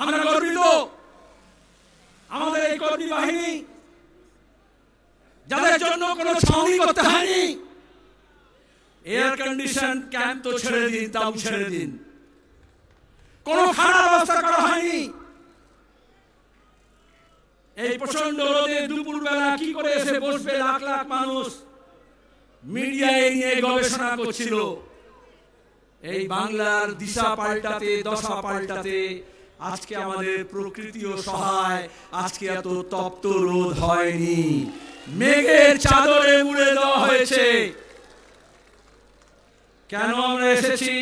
আমরা গর্বিত আমাদের এই কর্মী বাহিনী যাদের জন্য কোনো ছাউনি করতে হয়নি, এয়ার কন্ডিশন ক্যাম্প তো ছেড়ে দিন, তাও ছেড়ে দিন, কোনো খারাপ ব্যবস্থা করা হয়নি। এই প্রচন্ড রোদে দুপুরবেলা কি করে এসে বসবে লাখ লাখ মানুষ, মিডিয়ায় নিয়ে গবেষণা করছিল। এই বাংলার দিশা পাল্টাতে, দশা পাল্টাতে আজকে আমাদের প্রকৃতিও সহায়, আজকে এত তপ্ত রোদ হয়নি, মেঘের চাদরে মুড়ে দেওয়া হয়েছে। কেন আমরা এসেছি?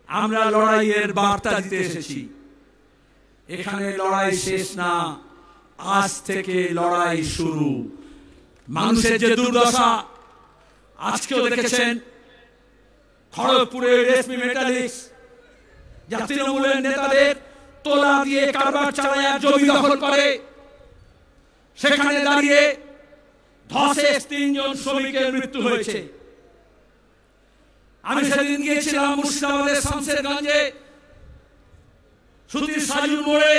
আমরা লড়াইয়ের বার্তা দিতে এসেছি। এখানে লড়াই শেষ না, আজ থেকে লড়াই শুরু। মানুষের যে দুর্দশা আজকেও দেখেছেন, খড়গপুরের রেশমি মেটালিক্স যা তৃণমূলের নেতাদের তোলা দিয়ে কারবার চালায় জমি দখল করে, সেখানে দাঁড়িয়ে ধসে 3 জন শ্রমিকের মৃত্যু হয়েছে। আমি সেদিন গিয়েছিলাম মুর্শিদাবাদের শামশেরগঞ্জে, সুতির সাজুর মোড়ে,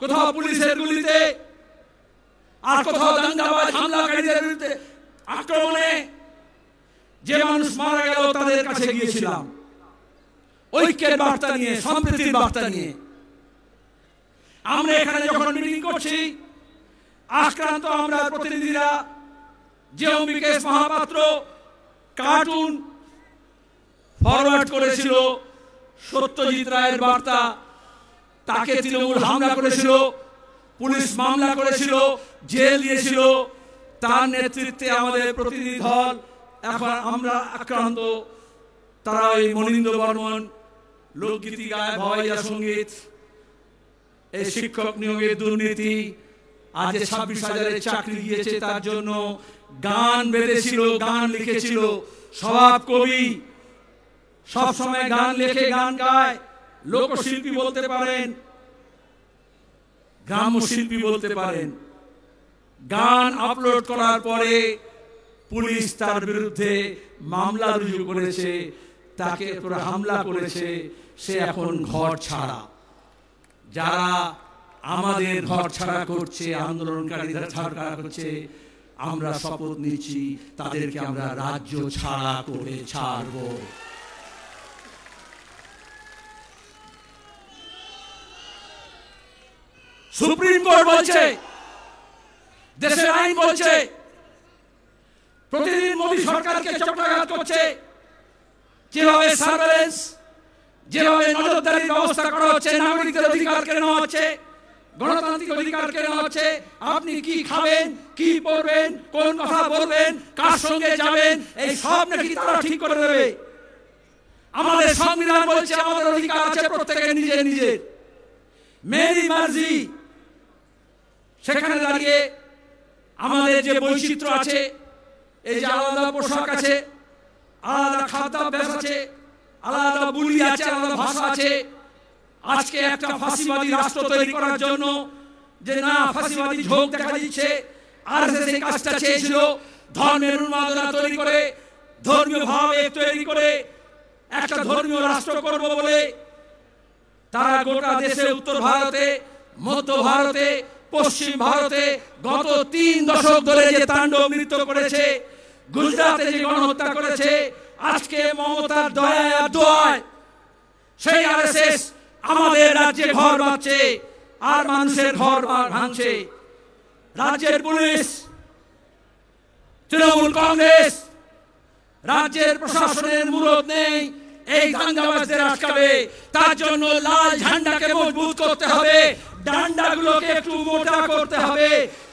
কোথাও পুলিশের গুলিতে আর কোথাও দাঙ্গাবাজ হামলাকারীদের বিরুদ্ধে আক্রমণে যে মানুষ মারা গেল তাদের কাছে গিয়েছিলাম ঐক্যের বার্তা নিয়ে, সম্প্রীতির বার্তা নিয়ে। আমরা এখানে যখন মিটিং করছি, আক্রান্ত আমরা প্রতিনিধিরা, যে অম্বিকেশ মহাপাত্র কার্টুন ফরওয়ার্ড করেছিল সত্যজিৎ রায়ের বার্তা, তাকে তৃণমূল হামলা করেছিল, পুলিশ মামলা করেছিল, জেল দিয়েছিল, তার নেতৃত্বে আমাদের প্রতিনিধি দল। এখন আমরা আক্রান্ত। তারা ওই মনিন্দ্র বর্মন লোকগীতি গায়, ভবাইয়া সঙ্গীত, এই শিক্ষক নিয়োগের দুর্নীতি, আজ 26,000 চাকরি গিয়েছে তার জন্য গান বেঁধেছিল, গান লিখেছিল। স্বভাব কবি, সব সময় গান লেখে, গান গায়, লোকশিল্পী বলতে পারেন, গ্রাম্য শিল্পী বলতে পারেন। গান আপলোড করার পরে পুলিশ তার বিরুদ্ধে মামলা রুজু করেছে, তাকে পুরো হামলা করেছে, সে এখন ঘর ছাড়া। যারা আমাদের ঘর ছাড়া করছে, আন্দোলনকারীদের ছাড়া করছে, আমরা শপথ নিচ্ছি তাদেরকে আমরা রাজ্য ছাড়া করে ছাড়ব। সুপ্রিম কোর্ট বলছে, দেশের আইন বলছে, প্রতিদিন মোদী সরকারকে চক্রাঘাত করছে। যেভাবে সার্ভেলেন্স, যেভাবে নজরদারির ব্যবস্থা করা হচ্ছে, নাগরিকদের অধিকার কেড়ে নেওয়া হচ্ছে, গণতান্ত্রিক অধিকার কেড়ে নেওয়া হচ্ছে। আপনি কি খাবেন, কি পরবেন, কোন কথা বলবেন, কার সঙ্গে যাবেন, এই সব নাকি তারা ঠিক করে দেবে। আমাদের সংবিধান বলছে আমাদের অধিকার আছে প্রত্যেকের নিজের নিজের, মেরি মার্জি। সেখানে দাঁড়িয়ে আমাদের যে বৈচিত্র্য আছে, এই যে আলাদা পোশাক আছে, আলাদা খাদ্যাভ্যাস আছে, আলাদা বুলি আছে, আলাদা ভাষা আছে, আজকে একটা ফাঁসিবাদী রাষ্ট্র তৈরি করার জন্য যে না ফাঁসিবাদী ঝোঁক দেখা দিচ্ছে, আরএসএস এই কাজটা চেয়েছিল, ধর্মের উন্মাদনা তৈরি করে, ধর্মীয় ভাবে তৈরি করে একটা ধর্মীয় রাষ্ট্র করব বলে তারা গোটা দেশে, উত্তর ভারতে, মধ্য ভারতে, পশ্চিম ভারতে গত 3 দশক ধরে যে তাণ্ডব নৃত্য করেছে, গুজরাটে যে গণহত্যা করেছে, আজকে মমতার দয়ায় আর দোয়ায় সেই আরএসএস আমাদের রাজ্যে ঘর বাঁধছে আর মানুষের ঘর ভাঙছে। রাজ্যের পুলিশ, তৃণমূল কংগ্রেস, রাজ্যের প্রশাসনের মুরদ নেই এই দাঙ্গাবাজদের আটকাবে। তার জন্য লাল ঝান্ডাকে মজবুত করতে হবে, ডান্ডাগুলোকে একটু মোটা করতে হবে,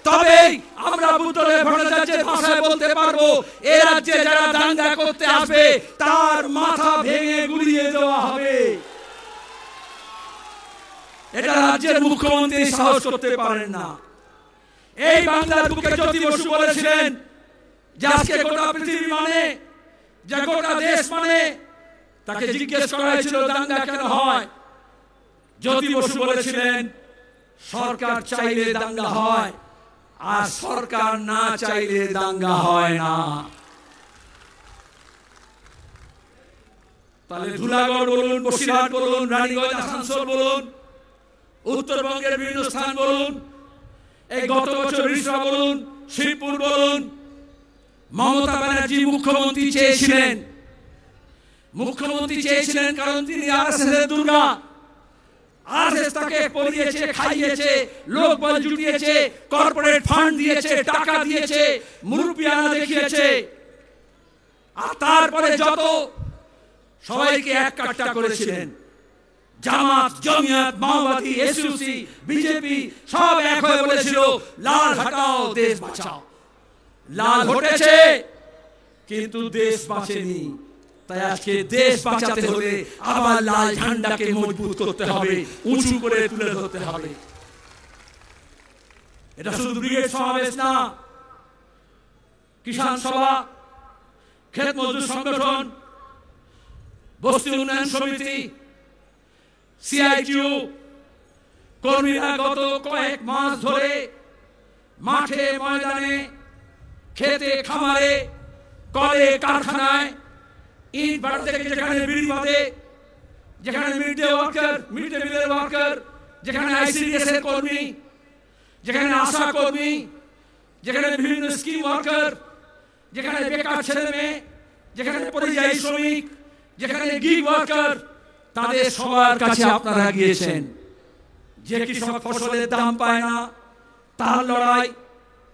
তবেই আমরা বুতলে ভট্টাচার্যের ভাষায় বলতে পারবো এ রাজ্যে যারা দাঙ্গা করতে আসবে তার মাথা ভেঙে গুড়িয়ে দেওয়া হবে। এটা রাজ্যের মুখ্যমন্ত্রী সাহস করতে পারেন না। এই বাংলার বুকে জ্যোতি বসু বলেছিলেন যে আজকে গোটা পৃথিবী মানে, যে গোটা দেশ মানে, তাকে জিজ্ঞেস করা হয়েছিল দাঙ্গা কেন হয়। জ্যোতি বসু বলেছিলেন সরকার চাইলে দাঙ্গা হয় আর সরকার না চাইলে দাঙ্গা হয় না। তাহলে ধুলাগড় বলুন, বসিরহাট বলুন, রানীগঞ্জ, আসানসোল বলুন, উত্তরবঙ্গের বিভিন্ন স্থান বলুন, এই গত বছর রিসরা বলুন, শিবপুর বলুন, মমতা ব্যানার্জি মুখ্যমন্ত্রী চেয়েছিলেন কারণ তিনি আরএসএস এর দুর্গা। আরএসএস তাকে পরিয়েছে, খাইয়েছে, লোকবল জুটিয়েছে, কর্পোরেট ফান্ড দিয়েছে, টাকা দিয়েছে, মুরব্বিয়ানা দেখিয়েছে, আর তারপরে যত সবাইকে এক কাট্টা করেছিলেন, জামাত, জমিয়ত, মাওবাদী, এসইউসি, বিজেপি সব এক হয়ে বলেছিল লাল হটাও দেশ বাঁচাও। লাল হটেছে কিন্তু দেশ বাঁচেনি। তাই আজকে দেশ বাঁচাতে হলে আবার লাল ঝান্ডাকে মজবুত করতে হবে, উঁচু করে তুলে ধরতে হবে। এটা শুধু ব্রিগেড সমাবেশ না, কিষাণ সভা, ক্ষেত মজদুর সংগঠন, বস্তি উন্নয়ন সমিতি, সিআইটিউ কর্মীরা গত কয়েক মাস ধরে মাঠে ময়দানে, খেতে খামারে, কলে কারখানায়, ইট ভাটা থেকে যেখানে বিড়ি বাঁধে, যেখানে মিড ডে মিলের ওয়ার্কার, যেখানে আইসিডিএস এর কর্মী, যেখানে আশা কর্মী, যেখানে বিভিন্ন স্কিম ওয়ার্কার, যেখানে বেকার ছেলে মেয়ে, যেখানে পরিযায়ী শ্রমিক, যেখানে গিগ ওয়ার্কার, তাদের সবার কাছে আপনারা গিয়েছেন। যে কৃষক ফসলের দাম পায় না তার লড়াই,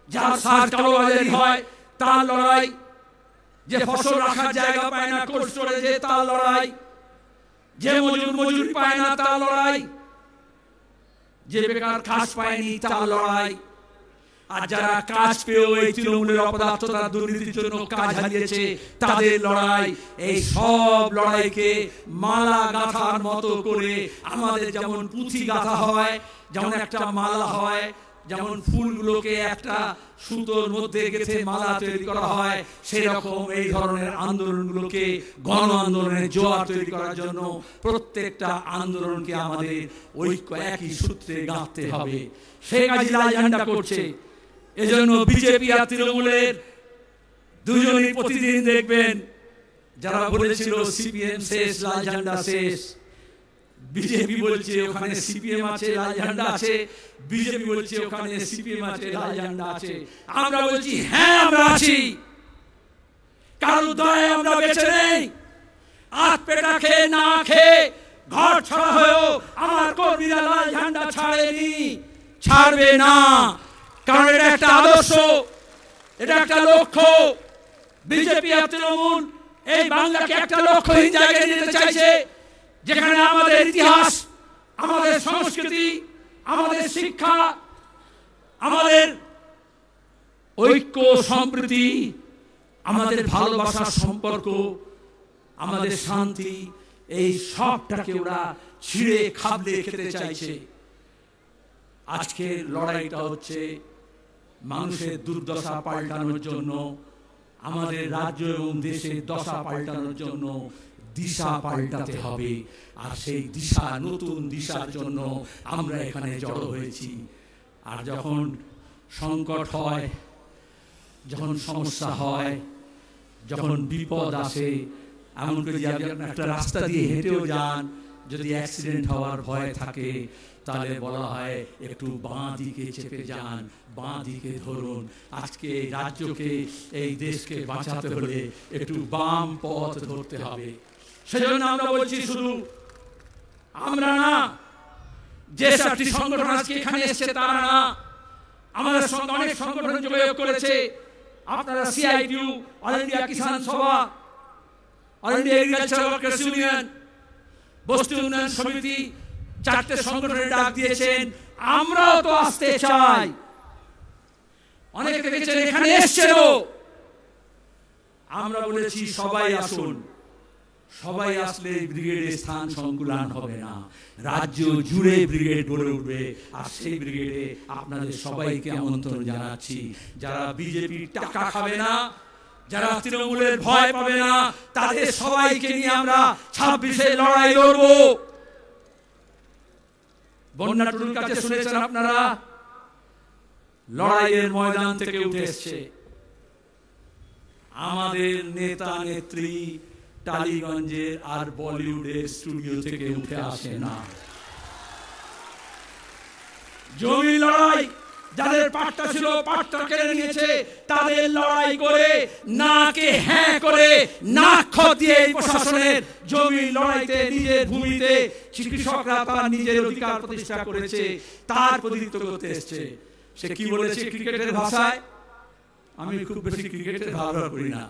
যার সার কালোবাজারি হয় তার লড়াই, যে ফসল রাখার জায়গা পায় না কোল্ড স্টোরেজে তার লড়াই, যে মজুরি পায় না তার লড়াই, যে বেকার কাজ পায়নি তার লড়াই, আর যারা কাজ পেয়েও এই তৃণমূলের অপদার্থতা দুর্নীতির জন্য কাজ হারিয়েছে তাদের লড়াই। এই সব লড়াইকে মালা গাঁথার মতো করে আমাদের যেমন পুঁথি গাঁথা হয়, যেমন একটা মালা হয়, যেমন ফুলগুলোকে একটা সুতোর মধ্যে গেঁথে মালা তৈরি করা হয়, সেই রকম এই ধরনের আন্দোলনগুলোকে গণ আন্দোলনের জোয়ার তৈরি করার জন্য প্রত্যেকটা আন্দোলনকে আমাদের ঐক্য একই সূত্রে গাঁথতে হবে। সেই কাজে লাল ঝান্ডা করছে। এজন্য বিজেপি আর তৃণমূলের দুজনই প্রতিদিন দেখবেন, যারা বলেছিল সিপিএম শেষ, লাল ঝান্ডা শেষ, বিজেপি বলছে ওখানে সিপিএম আছে, লাল ঝান্ডা আছে, বিজেপি বলছে ওখানে সিপিএম আছে, লাল ঝান্ডা আছে। আমরা বলছি হ্যাঁ আমরা আছি, কারো দয়ে আমরা বেঁচে নেই। আট পেটা খেয়ে না খেয়ে ঘর ছাড়া হয়েও আমার কর্মীরা লাল ঝান্ডা ছাড়েনি, ছাড়বে না। কারণ এটা একটা আদর্শ, এটা একটা লক্ষ্য। বিজেপি আর তৃণমূল এই বাংলাকে একটা লক্ষ্যহীন জায়গায় নিতে চাইছে, যেখানে আমাদের ইতিহাস, আমাদের সংস্কৃতি, আমাদের শিক্ষা, আমাদের ঐক্য সম্প্রীতি, আমাদের ভালোবাসার সম্পর্ক, আমাদের শান্তি, এই সবটাকে ওরা ছিঁড়ে খাবলে খেতে চাইছে। আজকের লড়াইটা হচ্ছে মানুষের দুর্দশা পাল্টানোর জন্য, আমাদের রাজ্য এবং দেশের দশা পাল্টানোর জন্য দিশা পাল্টাতে হবে। আর সেই দিশা, নতুন দিশার জন্য আমরা এখানে জড়ো হয়েছি। আর যখন সংকট হয়, যখন সমস্যা হয়, যখন বিপদ আসে, এমন করে যে একটা রাস্তা দিয়ে হেঁটেও যান, যদি অ্যাক্সিডেন্ট হওয়ার ভয় থাকে তাহলে বলা হয় একটু বাঁ দিকে চেপে যান, বাঁ দিকে ধরুন। আজকে এই রাজ্যকে, এই দেশকে বাঁচাতে হলে একটু বাম পথ ধরতে হবে। সেজন্য আমরা বলছি শুধু আমরা না, যে চারটি সংগঠন আজকে এখানে এসেছে তারা না, আমাদের সঙ্গে অনেক সংগঠন যোগাযোগ করেছে। আপনারা সিআইটিউ, অল ইন্ডিয়া কিষাণ সভা, all India agriculture workers union, বস্তি উন্নয়ন সমিতি, চারটে সংগঠনের ডাক দিয়েছেন। আমরাও তো আসতে চাই। অনেকে দেখেছেন এখানে এসছেন, আমরা বলেছি সবাই আসুন। সবাই আসলে ব্রিগেডের স্থান সংকুলান হবে না, রাজ্য জুড়ে ব্রিগেড গড়ে উঠবে। আর সেই ব্রিগেডে আপনাদের সবাইকে আমন্ত্রণ জানাচ্ছি। যারা বিজেপির টাকা খাবে না, যারা তৃণমূলের ভয় পাবে না, তাদের সবাইকে নিয়ে আমরা 26-এ লড়াই লড়ব। বন্যা টুডুর কাছে শুনেছেন আপনারা, লড়াইয়ের ময়দান থেকে উঠে এসছে। আমাদের নেতা নেত্রী টালিগঞ্জের আর বলিউডের স্টুডিও থেকে উঠে আসে না। জমি লড়াই, যাদের পাট্টা ছিল পাট্টা কেড়ে নিয়েছে, তাদের লড়াই করে নাকে হ্যাঁ করে নাক খত দিয়ে এই প্রশাসনের জমি লড়াইতে নিজের ভূমিতে কৃষকরা তার নিজের অধিকার প্রতিষ্ঠা করেছে, তার প্রতিনিধিত্ব করতে এসছে। সে কি বলেছে ক্রিকেটের ভাষায়? আমি খুব বেশি ক্রিকেটের ব্যবহার করি না,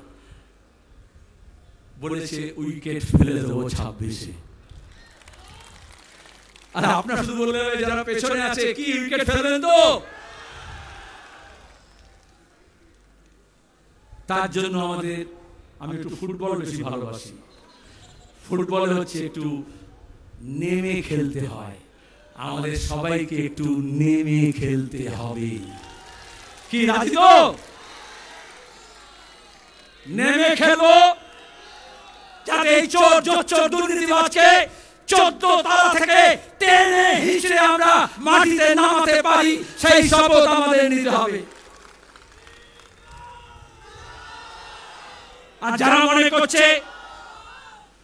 বলেছে উইকেট ফেলে দেবো 26-এ। আর আপনার শুধু বললেন যারা পেছনে আছে, কি উইকেট ফেলবেন তো? তার জন্য আমি একটু ফুটবল বেশি ভালোবাসি। ফুটবলে হচ্ছে একটু নেমে খেলতে হয়, আমাদের সবাইকে একটু নেমে খেলতে হবে। কি রাজি তো? নেমে খেলবো, যাতে এই চোর জোচ্চোর দুর্নীতিবাজকে 14 তালা থেকে টেনে হিঁচড়ে আমরা মাটিতে নামাতে পারি, সেই শপথ আমাদের নিতে হবে। আর যারা মনে করছে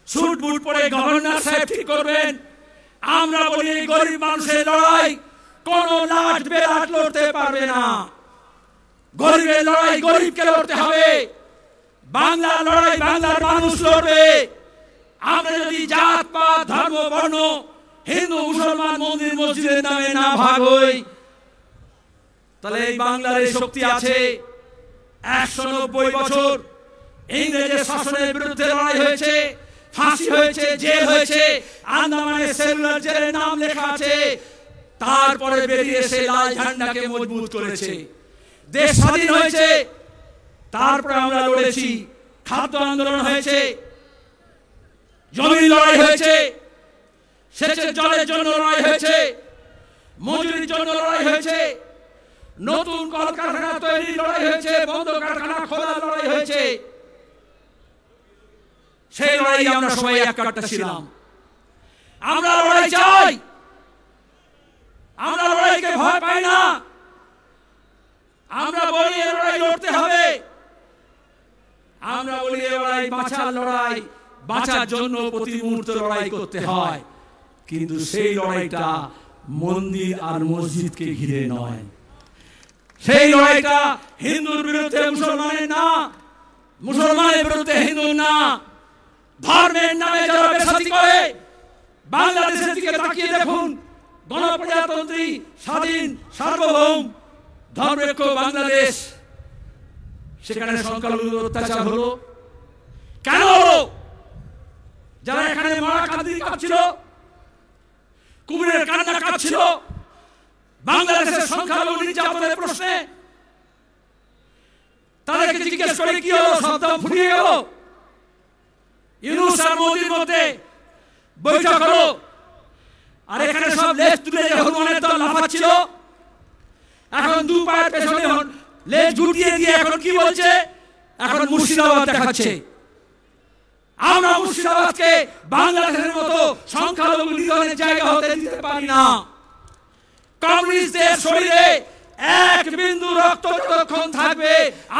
স্যুট বুট পরে গভর্নর সাহেব ঠিক করবেন, আমরা বলি গরিব মানুষের লড়াই কোন লাট বেলাট লড়তে পারবে না। গরিবের লড়াই গরিবকে লড়তে হবে, বাংলার লড়াই বাংলার মানুষ লড়বে। আমরা যদি জাত পাত ধর্ম বর্ণ হিন্দু মুসলমান মন্দির মসজিদের নামে না ভাগ হই, তাহলে এই বাংলার এই শক্তি আছে। 190 বছর ইংরেজের শাসনের বিরুদ্ধে লড়াই হয়েছে, ফাঁসি হয়েছে, জেল হয়েছে, আন্দামানের সেলুলার জেলের নাম লেখা আছে। তারপরে বেরিয়ে এসে লাল ঝান্ডাকে মজবুত করেছে, দেশ স্বাধীন হয়েছে। তারপরে আমরা লড়েছি, খাদ্য আন্দোলন হয়েছে, জমি লড়াই হয়েছে, সেচের জলের জন্য লড়াই হয়েছে, মজুরির জন্য লড়াই হয়েছে, নতুন কলকারখানা তৈরির লড়াই হয়েছে, বন্ধ কারখানা খোলার লড়াই হয়েছে। সেই লড়াই আমরা সবাই এক কাট্টা ছিলাম। আমরা লড়াই চাই, আমরা লড়াইকে ভয় পাই না। আমরা বলি এই লড়াই লড়তে হবে, আমরা বলি এই লড়াই বাঁচার লড়াই, বাঁচার জন্য প্রতি মুহূর্তে লড়াই করতে হয়। কিন্তু সেই লড়াইটা মন্দির আর মসজিদকে ঘিরে নয়, সেই লড়াইটা হিন্দুর বিরুদ্ধে মুসলমানের না, মুসলমানের বিরুদ্ধে হিন্দু না। ধর্মের নামে যারা বেসাতি করে, বাংলাদেশের দিকে তাকিয়ে দেখুন, গণপ্রজাতন্ত্রী স্বাধীন সার্বভৌম ধর্মনিরপেক্ষ বাংলাদেশ, সেখানে সংখ্যালঘুদের অত্যাচার হলো কেন হলো? যারা এখানে মারা কাঁদি কাঁদছিল, কুমিরের কান্না কাঁদছিল বাংলাদেশের সংখ্যালঘু নির্যাতনের প্রশ্নে, তাদেরকে জিজ্ঞেস করে কি হলো? সব দাম ফুরিয়ে গেল। ইউনূস আর মোদির মধ্যে বৈঠক হলো, আর এখানে সব লেজ তুলে যে হনুমানের দল লাফাচ্ছিল, এখন দু পায়ের পেছনে লেজ গুটিয়ে দিয়ে এখন কি বলছে? এখন মুর্শিদাবাদ দেখাচ্ছে। আমরা মুর্শিদাবাদকে বাংলাদেশের মতো সংখ্যালঘু নিধনের জায়গা হতে দিতে পারি না। কমিউনিস্টদের শরীরে এক বিন্দু রক্ত যতক্ষণ থাকবে,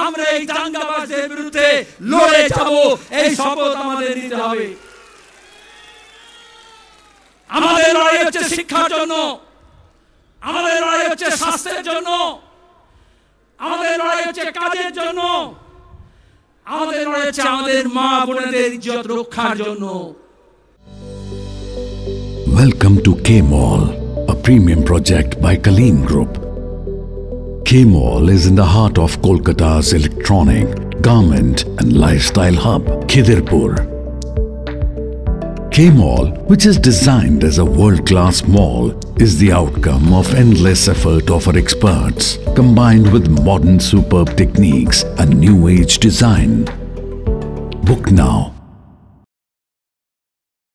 আমরা এই দাঙ্গাবাজদের বিরুদ্ধে লড়ে যাব, এই শপথ আমাদের নিতে হবে। আমাদের লড়াই হচ্ছে শিক্ষার জন্য, আমাদের লড়াই হচ্ছে স্বাস্থ্যের জন্য, আমাদের লড়াই হচ্ছে কাজের জন্য, আমাদের লড়াই হচ্ছে আমাদের মা বোনেদের ইজ্জত রক্ষার জন্য। Welcome to K-Mall, a premium project by Kaleen Group. K-Mall is in the heart of Kolkata's electronic, garment and lifestyle hub, Khidirpur. K-Mall, which is designed as a world-class mall, is the outcome of endless effort of our experts, combined with modern superb techniques and new-age design. Book now